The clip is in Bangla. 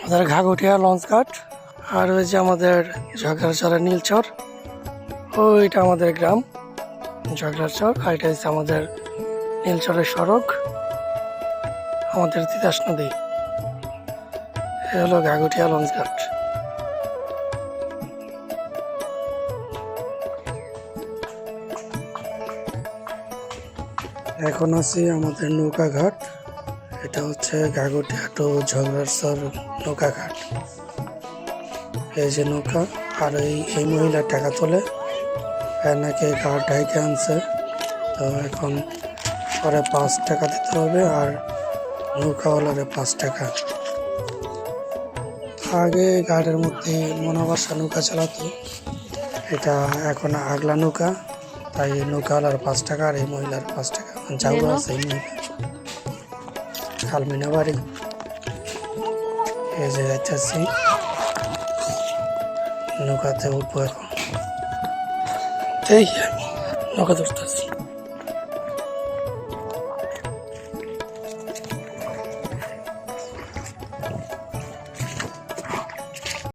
আমাদের ঘাগটিয়া লঞ্চ ঘাট, আর ওই যে আমাদের ঝগড়াচড়া নীলচর, ওইটা আমাদের গ্রাম ঝগড়াচর, আর এটা হচ্ছে আমাদের নীলচরের সড়ক, আমাদের তিতাস নদী। এ হলো ঘাগটিয়া লঞ্চ ঘাট। এখন আছি আমাদের নৌকা ঘাট। এটা হচ্ছে ঘাগটিয়া টু ঝগড়াচর নৌকা ঘাট। এই যে নৌকা, আর এই মহিলা টাকা তোলে, নাকি ঘাট ঢাইকে আনছে, তো এখন পরে 5 টাকা দিতে হবে, আর নৌকাওয়ালারে 5 টাকা। আগে ঘাটের মধ্যে মনোবাসা নৌকা চালাতো, এটা এখন আগলা নৌকা, তাই নৌকাওয়ালার 5 টাকা আর এই মহিলার 5 টাকা। যাও আছে এই মহিলা খালমিনা বাড়ি। এই যে যাচ্ছি নৌকাতে উঠবো এখন, এই আমি নৌকা ধরতেছি।